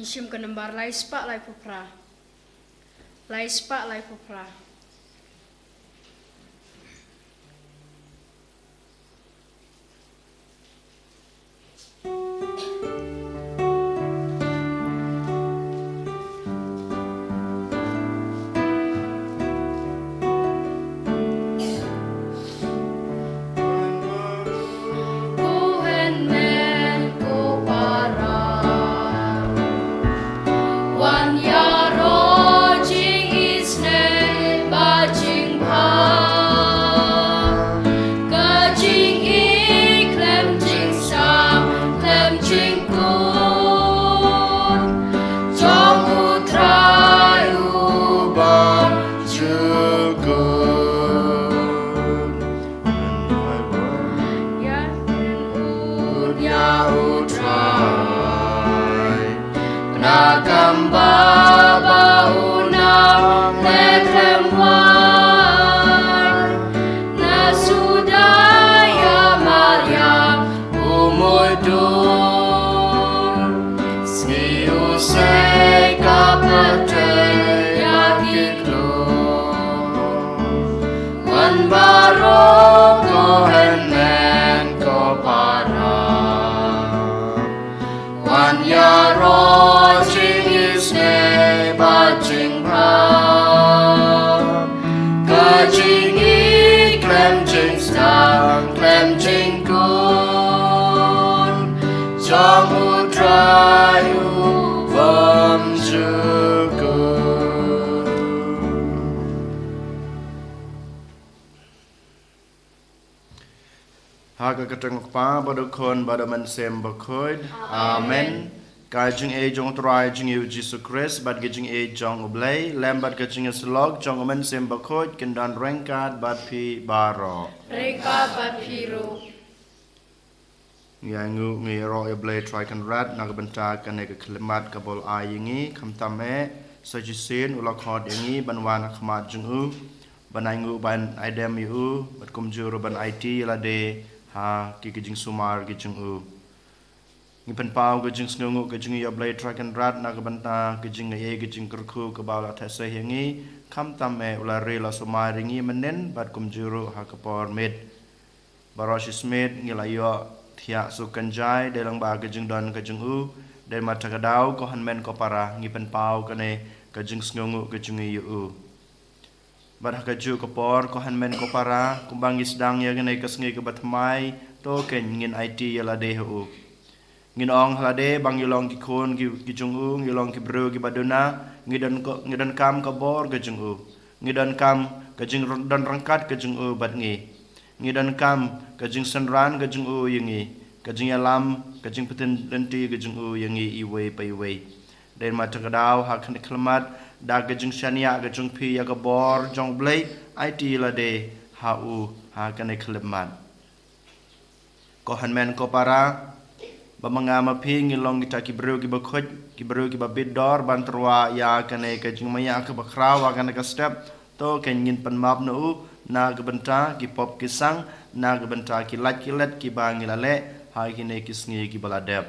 Ishim kenembar lai spak lai pupra. Lai spak lai pupra. Hak ketengok pa badukon badaman sem bakoid. Amen. Kajing e jong try jing yu Jesus Christ bad gajing e jong oblay lambat gajing slog jong omen sem bakoid kendan rengkat bad pi baro. Reka bad piro. Ngangu ngiro oblay try kan rat nagbenta kan e kelimat kabol ayingi kamtame sajisin ulakhod yangi banwan khmat jung u banangu ban idem yu bat kumjuru ban IT lade ha ki kijing sumar kijing u ngipen pau kijing snungu kijing ya blade track and rat na kabanta kijing ye kijing kurku kabala thase yangi kham tame ula rela sumar ringi menen bat kumjuru ha kapor med barosh smith ngilayo thia sukanjai delang ba kijing don kijing u den matakadau ko hanmen ko para ngipen pau kane kijing snungu kijing yu Badah kaju kapor ko hanmen ko para kumbangis dang ya ganay kasngi ke batmai to ken ngin IT ya lade hu ngin ong lade bang yulong ki khon ki jungu yulong ki bro ki baduna ngidan kam kabor ke jungu ngidan kam ke jing dan rangkat ke jungu bat ngi ngidan kam ke jing senran ke jungu yangi ke jing alam ke jing peten lenti ke jungu yangi iwe pai we den matakadau hakne kelmat da gajung shania gajung pi ya gabor jong blay IT la de ha u ha kane khlemat ko hanmen ko para bamangama pi ngilong kita ki bro ki bakhoj ki bro ki babidor bantrwa ya kane gajung maya ka bakrawa kane ka step to ken ngin panmap no na gabenta ki pop ki sang na gabenta ki lat ki let ki bangilale ha kine kisngi ki baladep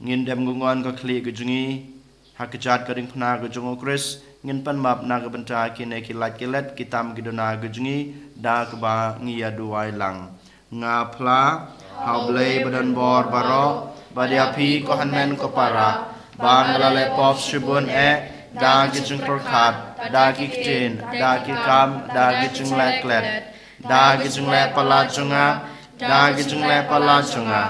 ngin dem ngungon ka kli gajungi hakijat kading pna gajung Chris ngin pan map na gabenta kine kilat kilet kitam gidona gajungi da kba ngia duai lang nga pla hauble badan bor baro badia pi ko hanmen ko para bang lale pop shibun da gijung prokhat da kiktin da kikam da gijung leklet da gijung le pala chunga da gijung le pala chunga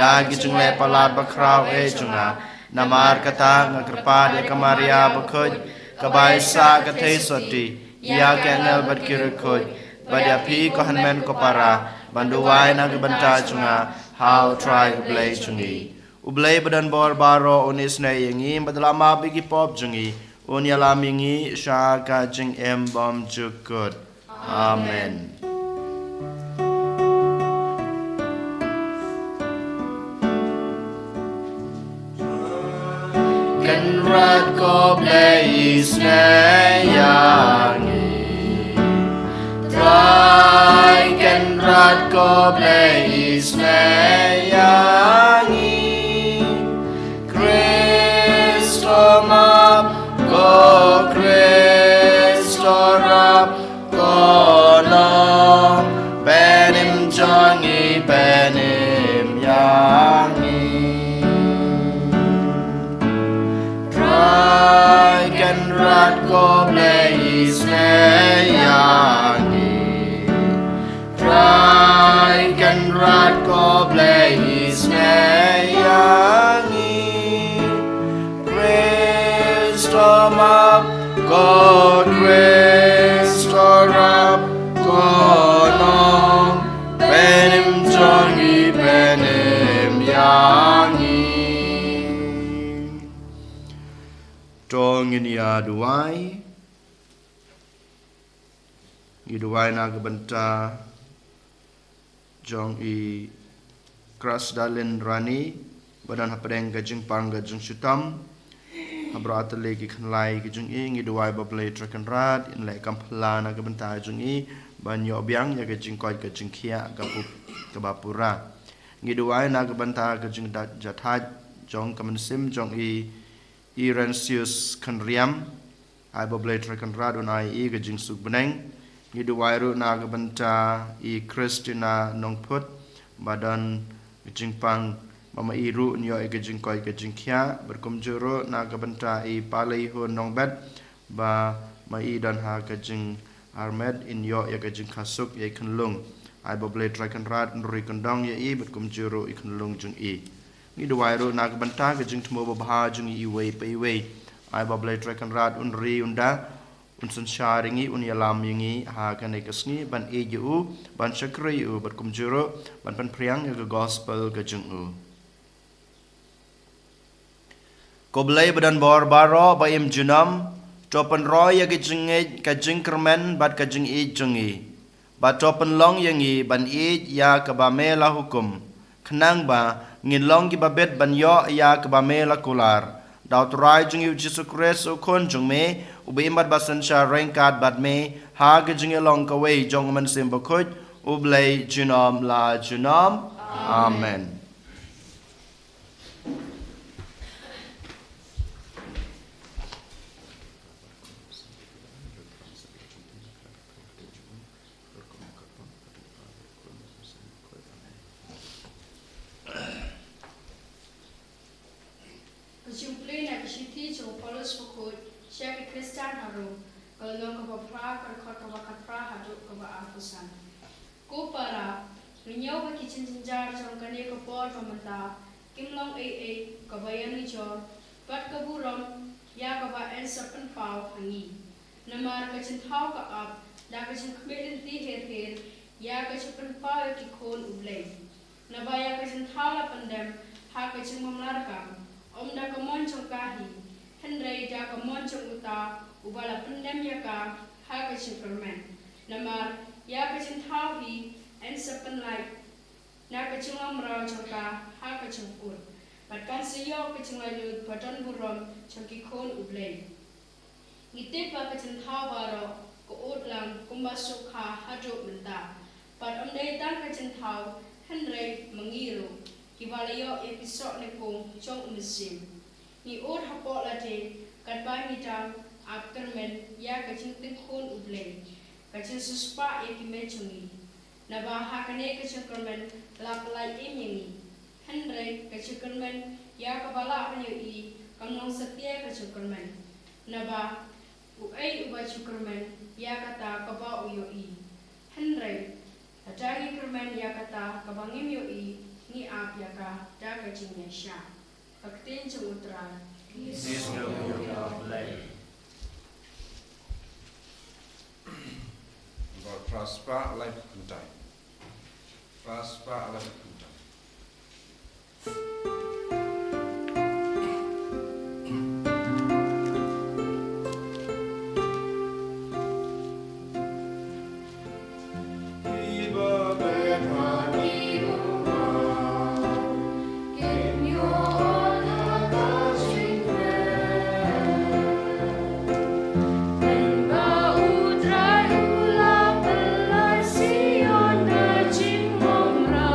da gijung le pala bakraw chunga Namar kata ngakrpa de kamaria bakhoj kabai sa kathe soti ya kenal bat kirkhoj badia pi ko hanmen ko para banduwai na gebanta chunga how try ublay chungi ublay badan bor baro onis na yangi badlama bigi pop chungi unyala mingi sha ka jing em bom jukut amen Rat ko blaze na yangi Try can rat ko blaze na yangi blei snayangi Trai kan rat ko blei snayangi Kristo map God Kristo rap konong Benim jongi benim yangi Tongin ya duai Iduai naga benta Jong i Kras dalin rani Badan hapadeng gajing pang gajing syutam Habra atale ki khanlai ki jung i Iduai bablai trakan rat In lai kampala naga benta jung i Banyo biang ya gajing koi gajing kia Kabapura Iduai naga benta gajing jathat Jong kamansim jong i Irensius kanriam ai bablai trakan rat unai i gajing suk beneng Ngidu wairu naga benta I Christina nongput badan gajing pang mama iru nyo I gajing koi gajing kia berkumjuru naga benta I palai hun nongbet ba ma I dan ha gajing armed in yo ya gajing kasuk ya kanlung ai bablai trakan rat nuri kandong ya I berkumjuru I kanlung jung I Ngidu wairu naga benta gajing temo babha jung I wei pai wei ai bablai trakan rat unri unda unsan sharingi unyalam yingi ha kanai kasni ban eju ban shakri u ban kumjuro ban pan priang ya gospel gajung u Koblai badan bor baro ba im junam topan roy ya gajing kermen bat gajing e jungi ba topan long yangi ban e ya kabamela hukum kenang ba ngin long ki babet ban yo ya kabamela kular Daut rai jung yu Jesu Christ o kon jung me ube imbat basan sha rengkat bat me ha gajing long ka wei jong man sim bakut ublai junam la junam amen Kejumplin na kesiti jong Paulus fakut Syekh Kristan haru kalau nong kabapra kalau kabakapra hadu kabaakusan ko para Rinyaw ka kitchen jar jong kani ko por pamanta kimlong kabayan ni jor pat kaburam ya kaba en sapan pau hangi namar ka chinthau ka ap da ka chin khmelin ti her ya ka sapan pau ki khon ublay nabaya ka chinthau la pandem ha ka chin mamlar ka da ka mon chong kahi henrei da ka mon chong uta ubala pandem ya ka ha ka chin ferment namar ya ka chinthau hi en sapan lai na ka chin amra chong ka ha ka chin pur pat kan siyo ka chin lai lut patan buram chong ki khon ublay ngite pa ka chin thau baro ko ut lang kumba sukha hadu menta pat amdei tan ka chin thau henrei mangiru Kibalayo episode ne kong chong umisim. Ni od hapo late kat ba ni tam aftermen ya kacing tengkun ublay. Kacing suspa ya kime chungi. Naba hakane kacing kermen lapalay imyangi. Henry kacing kermen ya kabala hanyo I kamnong setia kacing kermen. Naba uay uba cukermen ya kata kaba uyo I. Henry Tatangi kermen ya kata kabangim yo I ni ap ya ka da kacing ya sya. Kaktin cengutran. Praspa alai kuntai. Praspa alai kuntai. Sion na jing mom ra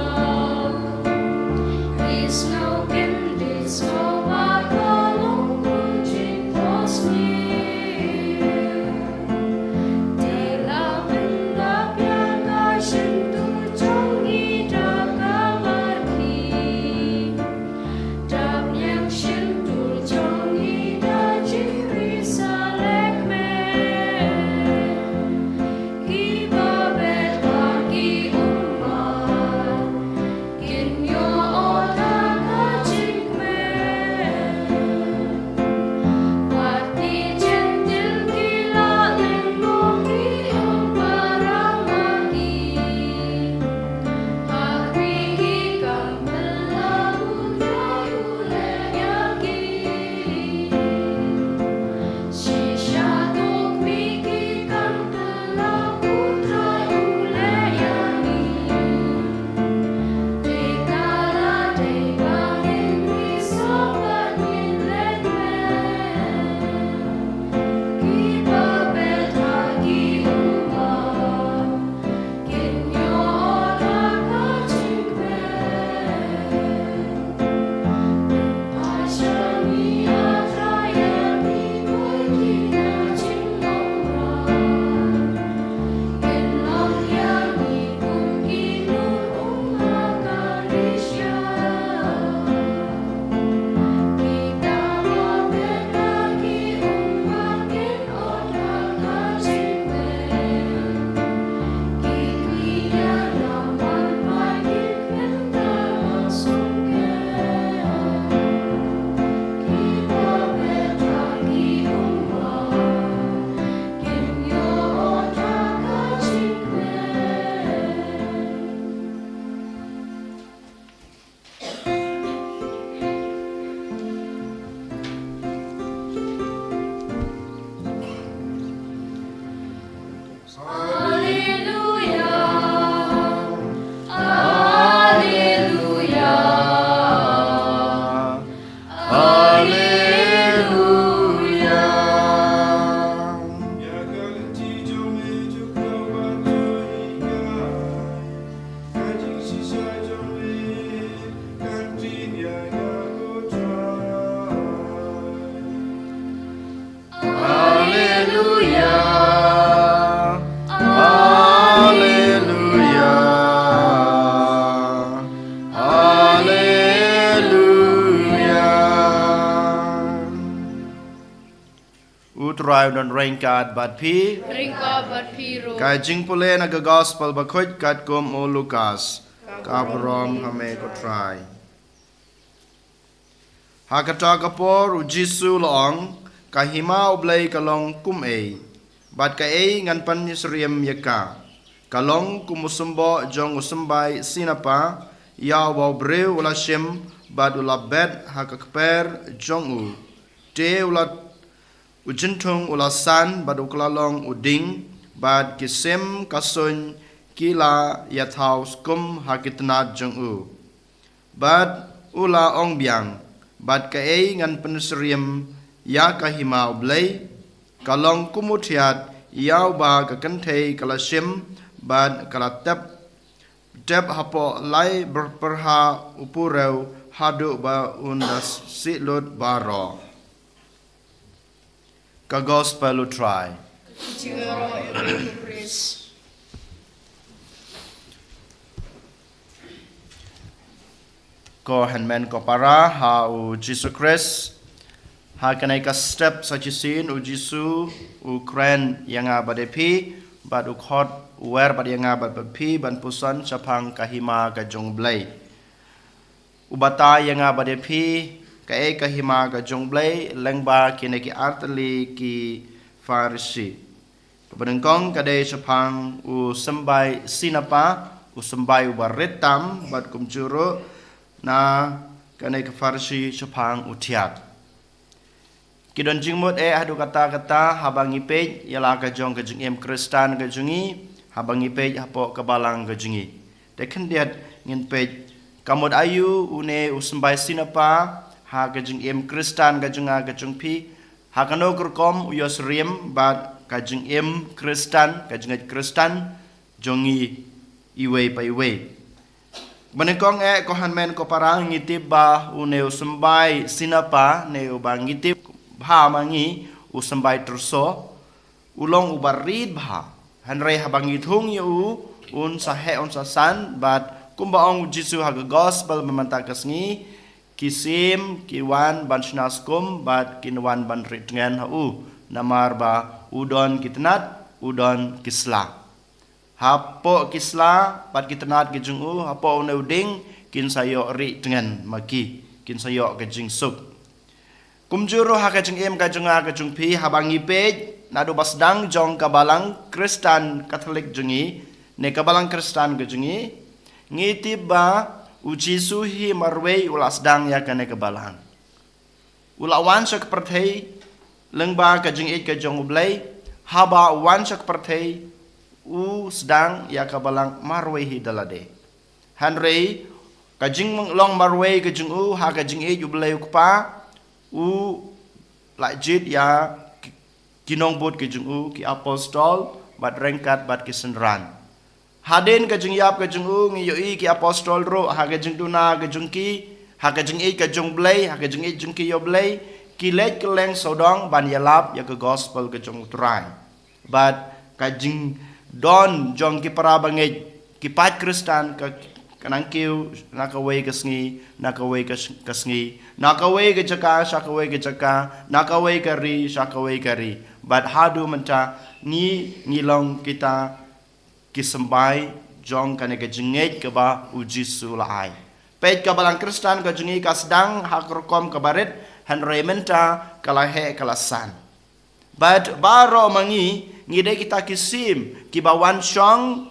Utrai dan rengkat bat pi Ringka bat piro. kai jing pule na ga gospel ba khoj kat gom o Lukas ka brom hame ko try ha ka ta ka por u Jisu long ka hima oblei ka long kum e bat ka e ngan pan yisriem yaka ka long kumusumbo jong usumbai sinapa ya wa breu la shem bat ula bet ha ka per jong u te ula Ujintung ulasan bad uklalong uding bad kisem kasun kila yathau skum hakitnat jong u bad ula ong biang bad kae ngan penusriem ya kahima oblei kalong kumuthiat yaw ba kakanthe kalashim bad kalatap deb hapo lai berperha upureu hadu ba undas silut baro ka gospel try Jingaro ing praise. ko hanmen ko para ha u Jesus Christ ha kanai ka step sachisin u Jisu u kren yanga badepi bad u khot wer bad yanga bad pi ban pusan chapang kahima ka jongblai ubata yanga badepi ka e kahima ka jongblai lengba kine ki artali ki farisi kebenengkong kade chapang u sembai sinapa u sembai baretam bad kumjuro na kane ka farisi chapang utiat kidon jingmut hadu kata-kata habangi pej yala ka jong ka jingem kristan ka jungi habangi pej hapo ka balang ka jungi deken diat ngin pej kamod ayu une usembay sinapa ha ka jingem kristan ka junga ka jungpi ha kano kurkom uyos riem bat ka jingem kristan ka jungat kristan jongi iwe pa iwe Menengkong ko hanmen ko parang ngitip ba une usembay sinapa ne ubang ngitip bha mangi usembay terso ulong ubarid bha hanrei habang ithung yu un sahe on sasan bat kumbaong Jisu ha gospel memanta kasngi kisim kiwan bansnaskum bat kinwan ban ritngan hu namar ba udon kitnat udon kisla hapo kisla pat kitnat gijungu hapo neuding kin sayo ri dengan maki kin sayo gejing sup kumjuro ha kajing em kajunga kajung pi habangi pej nadu basdang jong kabalang Kristen Katolik jungi ne kabalang Kristen gejungi ngiti ba Jisu hi marwei ulas dang ya kane kabalang ulawan sak perthei lengba kajing it kajong ublai haba wan sak perthei u sedang ya kabalang marwei hi dalade hanrei kajing long marwei kajing u ha kajing it ublai ukpa u lajit ya kinong bot kajing u ki apostol bat rengkat bat kisenran Hadin kajung yap kajung u ngiyoi ki apostol ro ha kajung tuna kajung ki ha kajung i kajung blai ha kajung i jungki yo blai ki lek keleng sodong ban yalap ya ke gospel kajung turai but kajung don jong ki parabangai ki pat Kristen ka kanang kiu nakaway kasngi nakaway kasngi nakaway ke jaka sakaway ke jaka nakaway kari sakaway kari but hadu menta ni ngilong kita kisembay jong kane ka jengej ke ba Jisu laai pej ka balang Kristen ka jengi ka sedang hakrokom ka baret han rementa kalahe kalasan but baro mangi ngide kita kisim ki bawan syong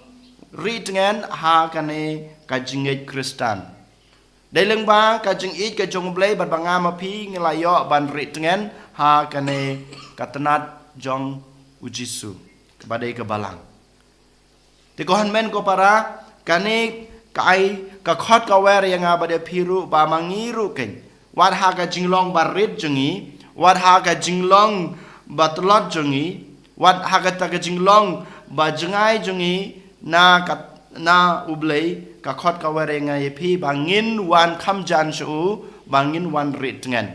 ritngen ha kane ka jengej Kristen daileng ba ka jengit ka jong blai bat bangama pi ngelayo ban ritngen ha kane katenat jong Jisu kabadai ka balang Te kohan men ko para kanik kai ka khot ka wer yang abade phiru ba mangiru ken wat ha ka jinglong barit jungi wat ha ka jinglong batlot jungi wat ha ka ta ka jinglong ba jungai jungi na ublei ka khot ka wer yang ai phi bangin wan kham jan su bangin wan rit ngen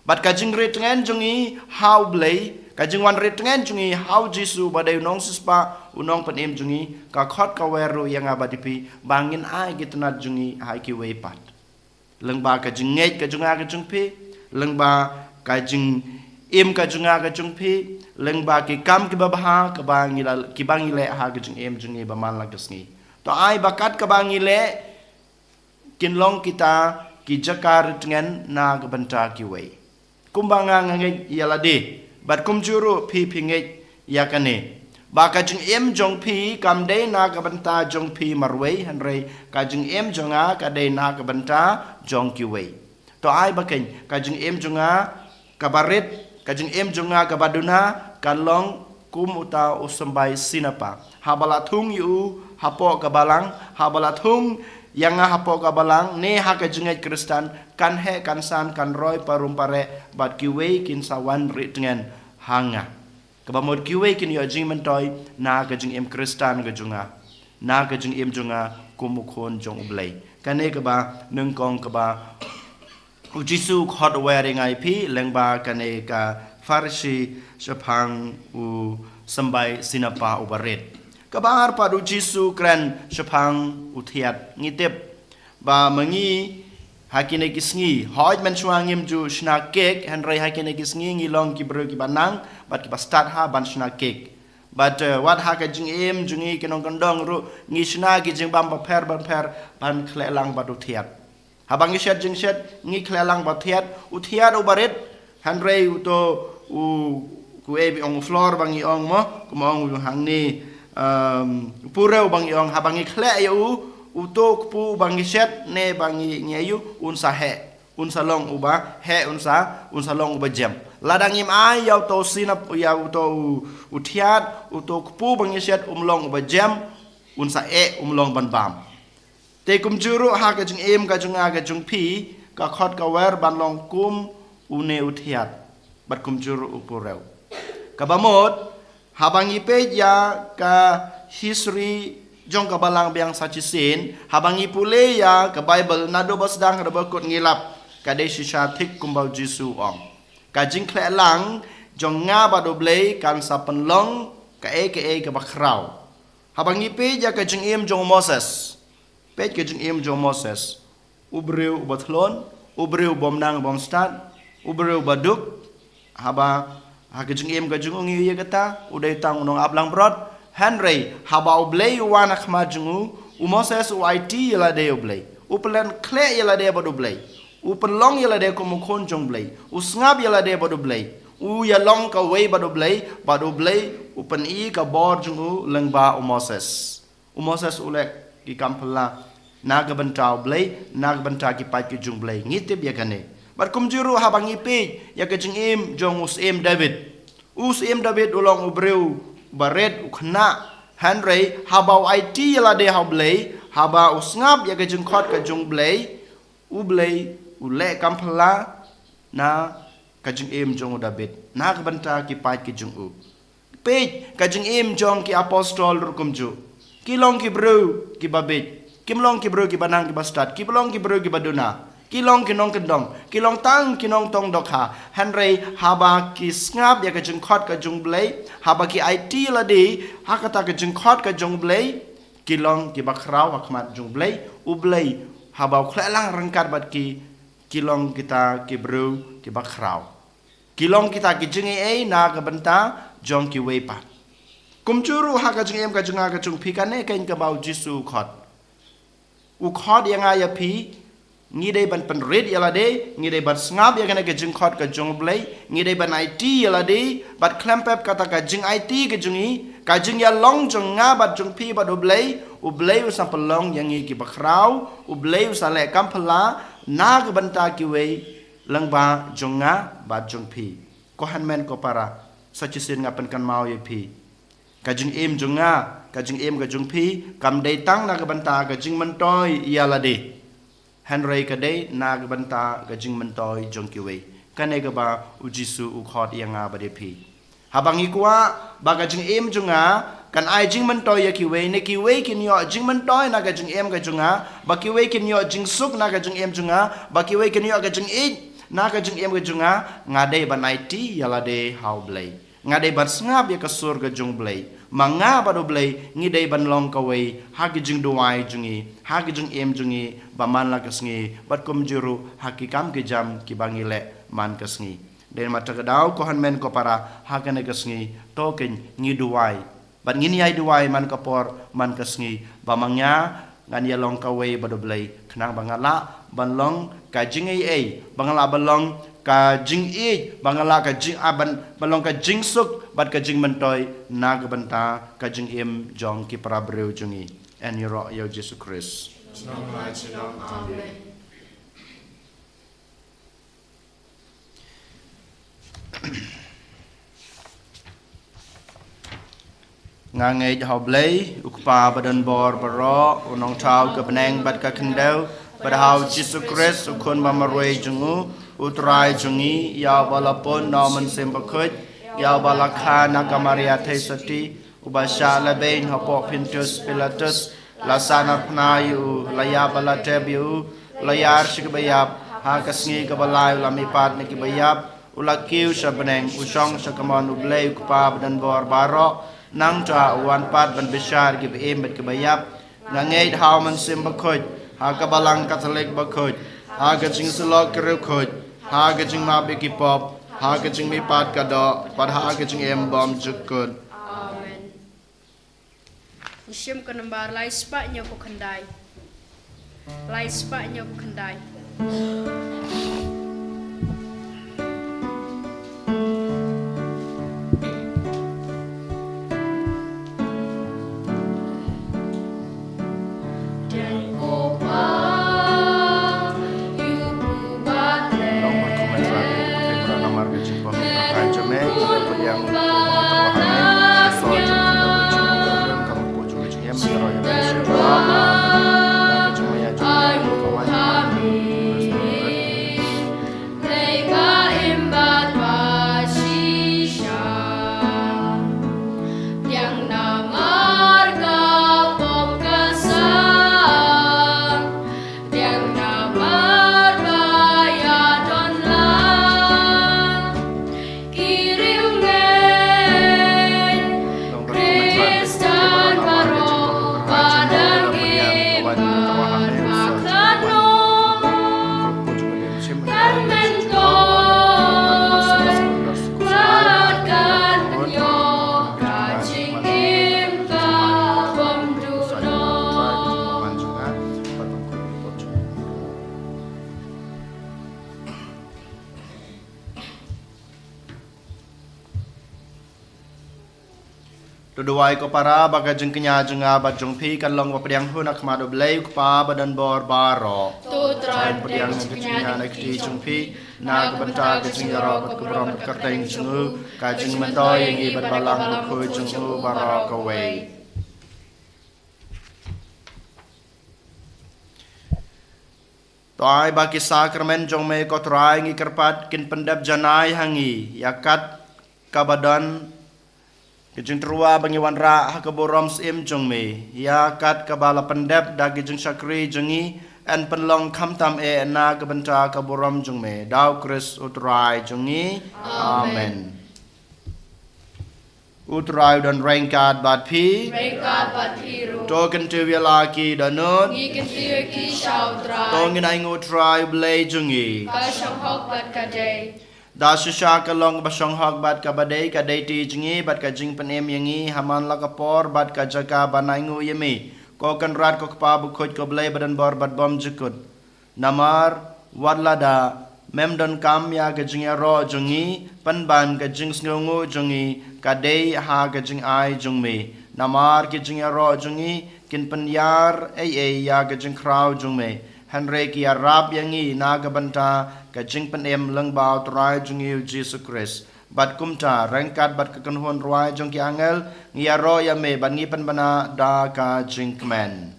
bat ka jing rit ngen jungi how blei ka jing wan rit ngen jungi how jisu badai nong sispa unong panem jungi ka khot ka weru yang abadi pi bangin ai gitna jungi hai ki wei pat leng ba ka jing ngej ka junga ka jung pi leng ba ka jing im ka junga ka jung pi leng ba ki kam ki babha ka bangile ha ka jing em jungi ba man la kasngi to ai bakat ka bangile kinlong kita ki jakar dengan na ka banta ki wei kumbanga ngej yalade bat kumjuru pi pingej yakane ba ka jing em jong pi kam de na ka banta jong pi marwei hanrei ka jing em jonga ka de na ka banta jong ki wei to ai ba ken ka jing em jonga ka baret ka jing em jonga ka baduna kan long kum uta usambai sinapa habala thung yu hapo ka balang habala thung yang hapo ka balang ne ha ka jingai kristan kan he kan san kan roi parum pare bat ki wei kin sawan ri dengan hanga kabamod ki wei kin yo jing mentoi na ka jing em kristan ka junga na ka jing em junga kumukhon jong ublei kane ka ba nung kong ka ba ujisu khot wearing ai pi lengba kane ka farsi sepang u sambai sinapa ubaret kabar padu jisu kran sepang utiat ngitip ba mangi hakine kisngi hoj men swangim ju shna kek hanrai hakine kisngi ngilong ki bro ki banang bat ki start ha ban shna kek but what ha ka jing em jungi kinong kandong ru ngi shna ki jing bam per ban khlelang badu thiat habang shet jing shet ngi khlelang ba thiat utiat ubaret hanrai uto u ku ebi ong floor bangi ong mo kumong hang ni pureu bangi ong habangi khle yu uto pu bangi shet ne bangi nyeyu unsa he unsa long uba he unsa long uba jam ladangim ai yau to sinap yau to utiat uto pu bangi shet long uba jam unsa long ban bam te kum juru ha ka jung em ka jung a ka jung pi ka khot ka wer ban long kum une utiat bat kum juru upureu kabamot habang ipe ya ka history jong ka balang biang sachisin habang ipule ya ka bible nado basdang raba kot ngilap ka de shisha thik kumbau jisu ong ka jing khle lang jong nga badoble kan sapen long ka ka bakrau habang ipe ya ka jing em jong moses pe ka jing em jong moses ubreu bathlon ubreu bomnang bom start ubreu baduk haba hakajung em kajung ngi ye kata udai tang unong ablang brod henry haba oblei wana khma jungu umoses it yala de oblei uplen kle yala de bodu blei upelong yala de ko mukhon jong blei usngab yala de bodu blei u yalong ka wei bodu blei upen I ka bor jungu lengba umoses ulek ki kampala naga bentau blei naga benta ki pat ki jung blei ngitip ya kane bar kumjuru habang ipi ya ka jing em jong usem david ulong ubreu baret ukhna henry habau it yala de hablei haba usngap ya ka jing khot ka jung blei ule kampala na ka jing em jong david na ka banta ki pat ki jung u pe ka jing em jong ki apostol rukumju kilong ki breu ki babet kimlong ki breu ki banang ki bastat kimlong ki breu ki baduna kilong kinong kendong kilong tang kinong tong dokha henry haba ki ngap ya ka jung khot ka jung blei haba ki it la de hakata ka jung khot ka jung blei kilong ki bakrau hakmat jung blei ublei haba khlelang rangkat bat ki kilong kita ki bru ki bakrau kilong kita ki jung na ka benta jong ki wepa kumchuru haka jung em ka jung ka jung pikane kain ka bau jisu khot u khot yang aya pi ngidai ban penrit yala de ngidai ban ngap ya kana ke jing khot ka jong blei ngidai ban it yala de bat klempep kata ka jing it ke jungi ka jing ya long jong nga bat jong pi bat blei u blei u sapelong yang ki bakrau u blei u sale kampala na ka banta ki wei langba jong nga bat jong pi ko hanmen ko para sachisin ngapen kan mau ye pi kajing em junga kajing em kajung pi kam dei tang na banta kajing mentoi yalade Henry kadai na banta kajing mentoi jongkiwe kane ka ba ujisu ukhot yanga bade pi habangi kwa ba kajing em junga kan ai jing mentoi yakiwe ne kiwe kin yo jing mentoi na kajing em kajunga ba kiwe kin yo jing suk na kajing em junga ba kiwe kin yo kajing e na kajing em kajunga ngade banai ti yalade how blay ngade ban sngap ya kasur kajung blay manga bado blay ngidei ban long kawai hagi jing duai jungi hagi jing em jungi baman la kasngi bat kum juru haki kam ke jam ki bangile man kasngi den mata kadau ko han men ko para hakane kasngi token ngi duai bat ngini ai duai man kapor man kasngi bamangnya ngan ya long kawai bado blay kenang bangala ban long ka jing ai bangala balong ka jing e bangala ka jing aban balong ka jing suk bat ka jing mentoi na ka banta ka jing em jong ki para breu jungi en yoro yo Jesus Christ Amen. ngangai how blay ukpa badan bor baro unong tau ka beneng bat ka kendau bat how Jesus Christ ukon mamarwe jungu utrai jungi ya balapon naman sembakut ya balakha nakamaria tesati ubasha labein hapo pintus pilatus lasana pnayu laya balatebiu layar shikbayap hakasngi kabalay lamipat nikibayap ulakiu sabeneng usong sakamon ublay ukpa badan bor baro nang cha wan pat ban bishar give em bet kabayap ngangait how man sembakut hakabalang katolik bakut hagajing sulok kerukut hagajing mabiki pop hagajing mi pat kado pat hagajing em bom jukut Amen. Usyam kenembar lai sepaknya ku kendai. Lai sepaknya ku kendai. Duduai ko para baga jeng kenya jenga bat jong pi kan long bapriang hunak madu blay pa badan bor baro Tutrai bapriang kenya na kiti jong pi na banta ke jeng yaro bat kubrom kerteng jengu ka jeng mentoy yang ibat balang ku jengu baro kawe toai baki sakramen jong me ko trai ngi kerpat kin pendap janai hangi yakat kabadan Kijing terua bangiwan ra hakaborom sim jong me ya kat kabala pendep dagi jeng sakri jengi en penlong kamtam e na kabenta kaborom jong me dau Chris utrai jengi amen utrai dan rengkat bat pi token tu laki danut ki shaudra tongin ai utrai blay jengi ka shang hok bat kadai da susha ka long basong hok bat ka badai ka dai ti jingi bat ka jing penem yangi haman la ka por bat ka jaka banai ngu yemi ko kan rat ko pa bu khoj ko blai badan bor bat bom jikut namar wadlada mem don kam ya ka jing ro jungi pan ban ka jing sngu jungi ka dai ha ka jing ai jung me namar ki jing ro jungi kin pan yar ai ya ka jing krau jung me Henry ki arab yangi naga banta ka jing penem leng bao trai jungi Jesus Christ bat kumta rengkat bat kekenhuan ruai jong ki angel ngia ro ya me ban ngi pan bana da ka jing kmen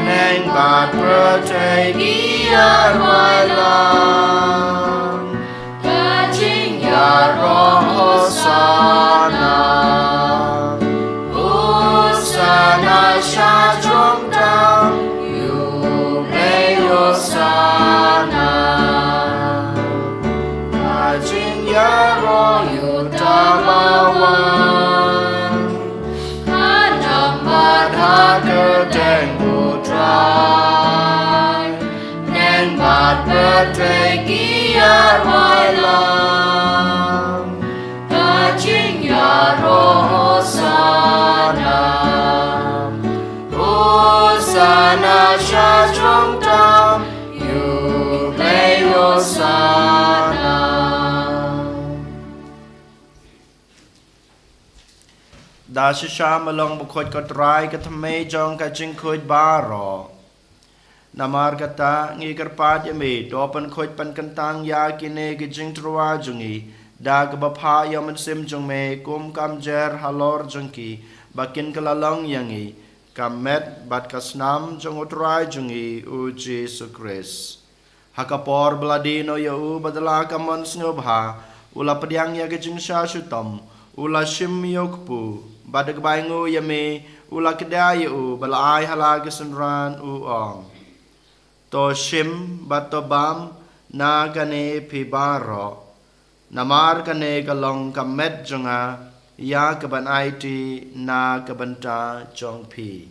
Neng bat percaya wailan Kajing ya roh Hosana Hosana syajong dam Yumei Hosana Kajing ya roh yutabawan Hanamad kedeng putrai Neng bat bertegiar wailang Kajing ya roh Hosana Hosana syajong dam Yumei Hosana Da shisha malong bukhoj kotrai katame jong kajing khoj baro Namar kata ngi karpat yami dopan khoj pan kantang ya kine kajing trua jungi Da kabapha yaman sim jong me kum kam jer halor jongki Bakin kalalong yangi Kamet bat kasnam jong utrai jungi u Jesu Kris Hakapor beladino ya u badala kamon snobha Ula padiang ya kajing syashutom Ula shim yokpu Badag baingu yami ula kedaya u balai halaga sunran u ong. To shim bato bam na gane pibaro. Namar gane galong kamet jonga ya kaban aiti na kabanta jong pi.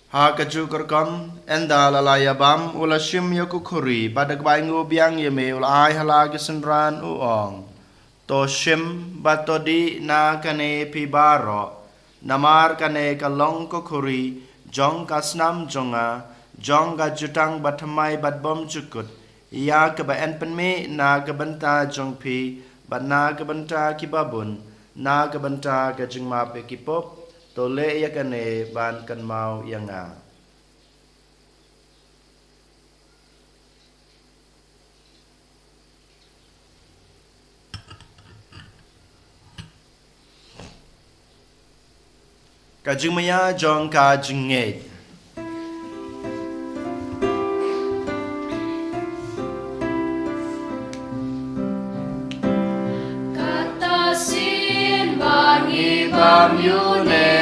Ha kaju kerkam enda lalaya bam ula shim yaku khuri badak baingu biang yeme ula ai halagi senran uong to shim batodi na kane pibaro namar kane kalong ko khuri jong kasnam jonga jong ga jutang bathamai batbom chukut ya ke ba en penme na ke banta jong pi bat na ke banta kibabun na ke banta ke jingma pe kipop Tole ya kane ban kan mau yanga. Kajing maya jong kajing ngej. Kata sin bangi bam yune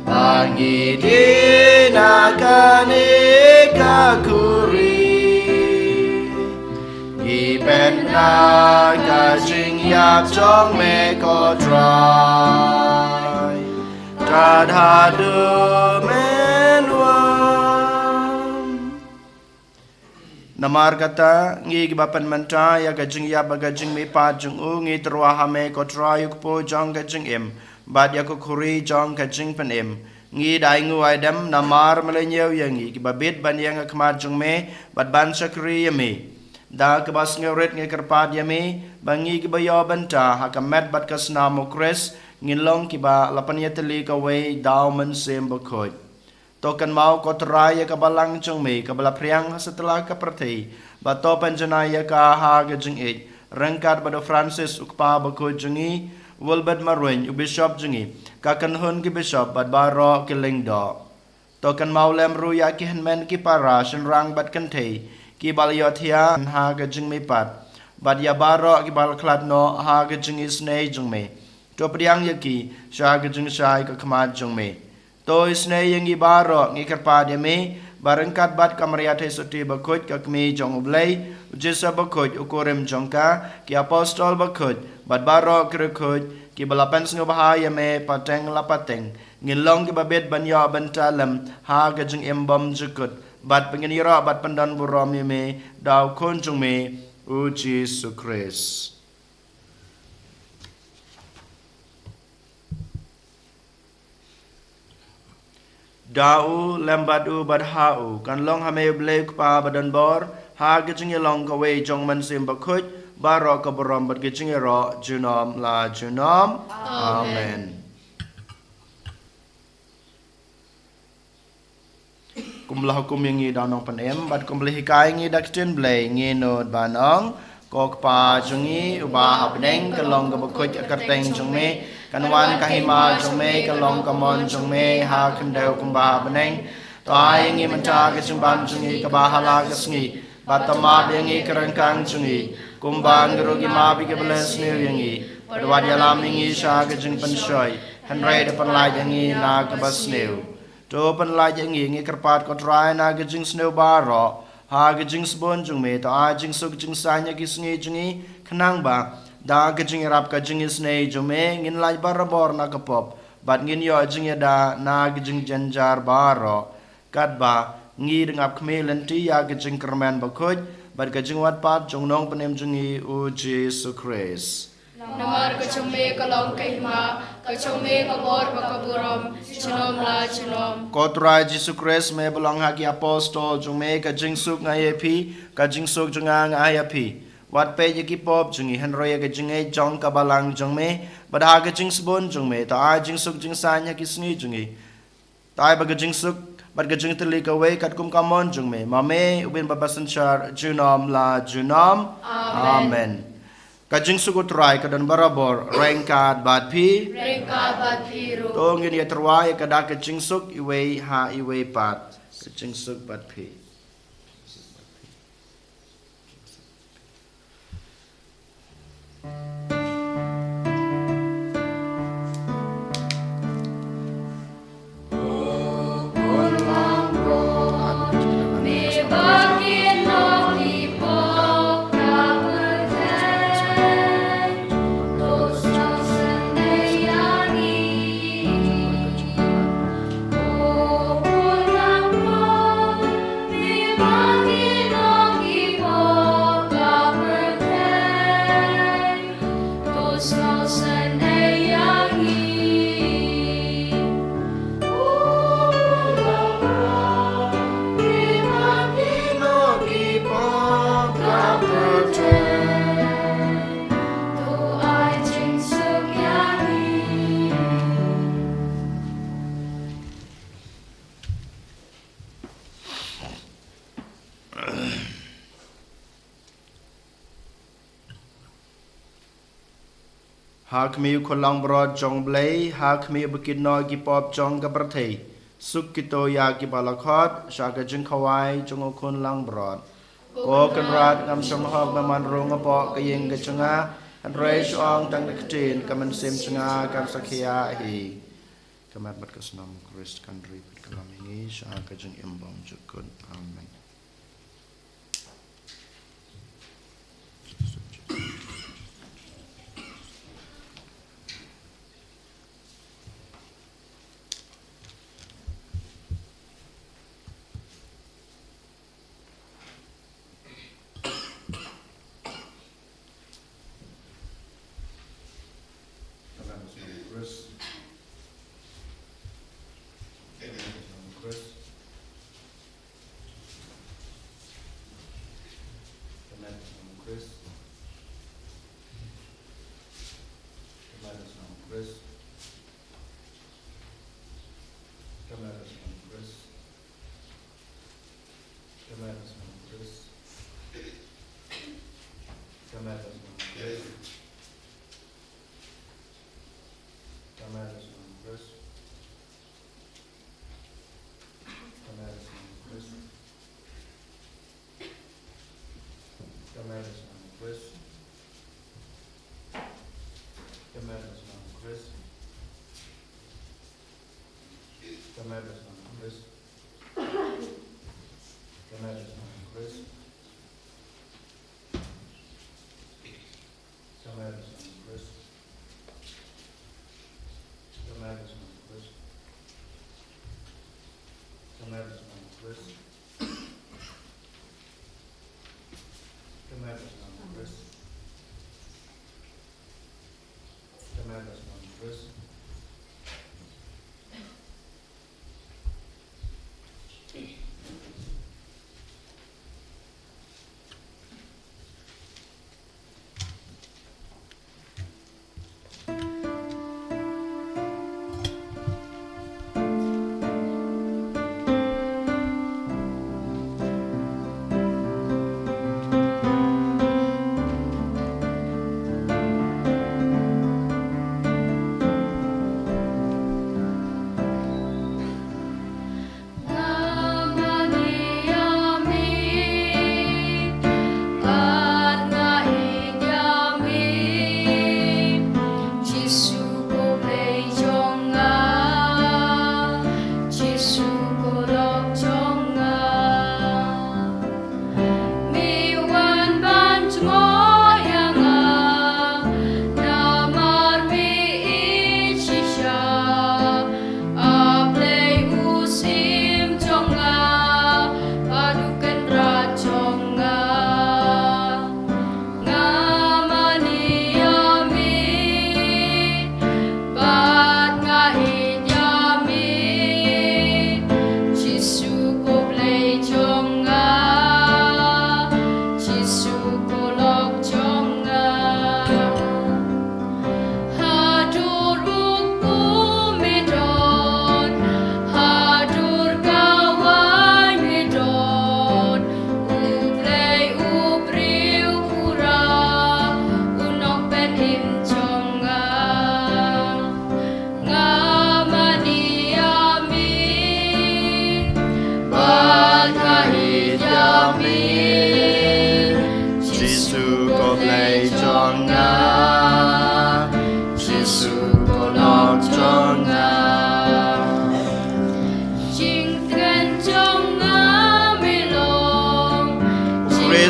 Bangi dina kane kakuri Iben na kajing yap jong me ko try Tadhadu menwam Namar kata ngi bapan manta ya kajing yap bagajing me pa jong u ngi terwaha me ko try ukpo jong kajing im Bad ya kukuri jong kajing penim ngi dai ngu aidam namar melenyau yangi ki babit ban yang akmat jong me bad ban sakri yami da ke bas ngeuret ngi kerpat yami bangi ki bayo banta hakamet bad kasna mokres ngilong ki ba lapanya teli ka we daw men sem bokoj tokan mau kotrai ya ka balang jong me ka bala priang setelah ka perti bato panjanaya ka ha kajing it rengkat bado Francis ukpa bokoj jongi Wolbert Marwen u bishop jungi kakan hun ki bishop bad baro ki lingdo tokan maulem ru ya ki henmen ki para shenrang bad kante ki bal yothia ha ga jing me pat bad ya baro ki bal klat no ha ga jing is nei jung me to priang yaki sha ga jing shai ka khmat jung me to is nei yangi baro ngi karpa de me barangkat bad kamria the soti bakoj ka kmi jong ublei jesa bakoj ukorem jongka ki apostol bakoj bad baro krekoj ki balapan sno bahaya me pateng lapateng ngilong ki babet banyo bantalam ha gajeng embam jukut bad pengenira bad pandan buram me daw konjung me u Jesu Christ Dau lembadu badhau kan long hame blei kpa badan bor ha gijing long ka wei jong man sim bakut baro ka borom bad gijing ro junom la junom amen. Kumlah hukum yang ngi danong panem bad kumlah hikai ngi daktin blei ngi nod banong kok pa jungi ubah abneng kalong ka bakut akarteng jungme kanwan kahima jungme kalong kamon jungme ha kendau kumbah abneng to ai ngi menta ka jumban jungi ka bahala ka sngi batama bengi kerangkang jungi kumbang gerogi ma bi ke beles ne yangi padwa dalam ngi sha ka jung pensoi hanrai de panlai yangi na ka basneu to panlai yangi ngi kerpat ko trai na ka jung sneu baro ha gajing sebon jung me ta ajing so gajing sanya ki sngi jungi khnang ba da gajing rap ka jing snei jung me ngin lai barabor na kapop bat ngin yo jing da na gajing janjar baro kat ba ngi dengap khme lenti ya gajing kerman bakoj bat gajing wat pat jung nong panem jungi u Jesus Christ Namar kecumbe kalong kahima, kecumbe kabor bakaburom, cinom la cinom. Kotra Jesus Christ me belong haki apostol jung me ka jing suk ngai pi ka jing suk jung ngai pi wat pe yaki pop jungi hanroya ka jing e jong ka balang jung me bada ka jing sebon jung me ta jing suk jing sanya ki sngi jungi tai ba ka jing suk bad ka jing teli ka we kat kum kamon jung me mame ubin babasan char junom la junom amen. Kajing suku terai kadan barabor rengkat bat pi Ru. tong ini terwai kada kajing suk iwe ha iwe pat kajing suk bat pi Hak mi kolang brod jong blei hak mi bikin no ki pop jong ka berthei suk kito ya ki balakot saka jing khawai jong okun lang brod ko kan rat ngam som hok man rong apo ka yeng ka changa an rei song tang tin ka man sim changa kan sakhia hi kamat bat ka snam Christ kan ri pit kalam ngi saka jing embong jukun amen.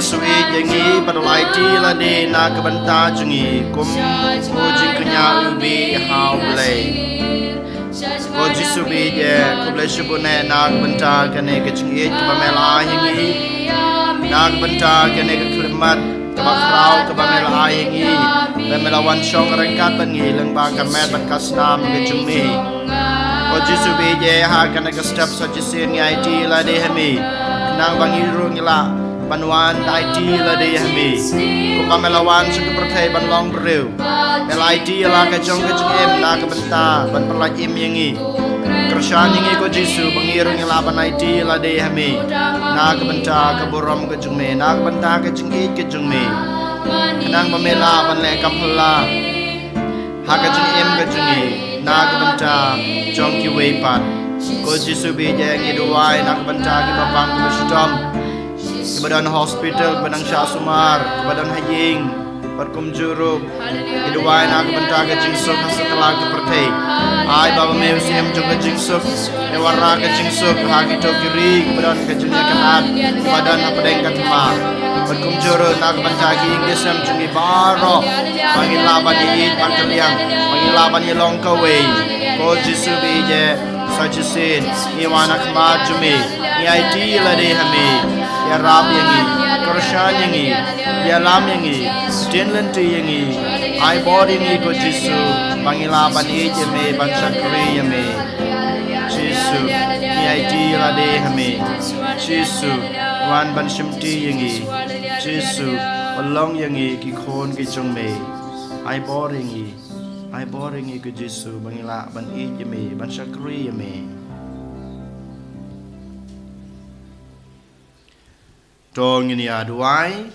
Jesu yengi badolai ti la de na kabanta jungi kum ko jing kenya ubi how blay ko Jesu bi je ko blay shubune na kabanta kane ke jungi kabamela yengi na kabanta kane ke klimat kabakrau kabamela yengi bamela wan shong rengkat bangi leng ba kamet ban kasnam ke jungi ko Jesu bi je ha kane ke step so jisin ngai ti la de hemi nang bangi rungila Banwan IT la de hami kuma melawan sung perthai ban long breu LIT la ka jong ka jong em na ka banta ban perlaj im yangi kersan yangi ko Jesu bangirung la ban IT la de hami na ka banta ka borom ka jong me na ka banta ka jong e ka jong me nang pamela ban le kampla ha ka jong em ka jong e na ka banta jong ki wei pat ko Jesu be jangi duai na ka banta ki babang ka sutam Badan hospital, Badang Shah Sumar, Badan Hajing, Perkum Jurub, Iduai nak benta ke jingsuk setelah ke pertai. Ai baba museum juga jingsuk, Ewara ke jingsuk, Hagi Tokiri, Badan ke jengnya kenat, Badan apa deng katma. Perkum Jurub nak benta ke Inggrisam jungi baro, Bangin laban yit panteliang, Bangin laban yelong kawe. Ko Jesu bije, sajisin, Iwana kemar jumi, IT lade hami. Ya Rab yangi, Kersan yangi, Ya Lam yangi, Dinlenti yangi, I body yangi ko Jesu, Pangilaban ijeme, Bansakri yame, Jesu, Ni lade hame, Jesu, Wan Banshimti yangi, Jesu, Balong yangi, Kikon kichongme, I body yangi ko Jesu, Pangilaban ijeme, Bansakri yame. Tong ini aduai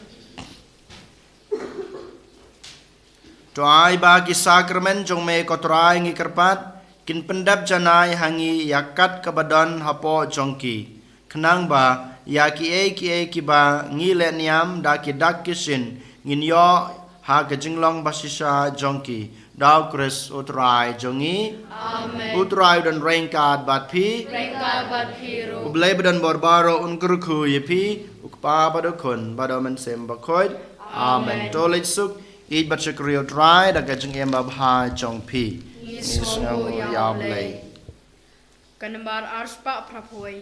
Tuai bagi sakramen jong me kotrai ngi kerpat kin pendap janai hangi yakat kebadan hapo jongki kenang ba yaki ki ba ngi le niam da ki dak kisin ngin yo ha ke jinglong basisa jongki dau kris utrai jongi amen utrai dan rengkat bat pi ru ublai badan borbaro un kurku yepi ukpa badokon badomen sem bakoid amen tolik suk id bat sekrio try da ke jing em ba jong pi nisngo yablai Kanambar arspa prapoi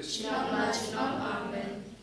Shalom, amen.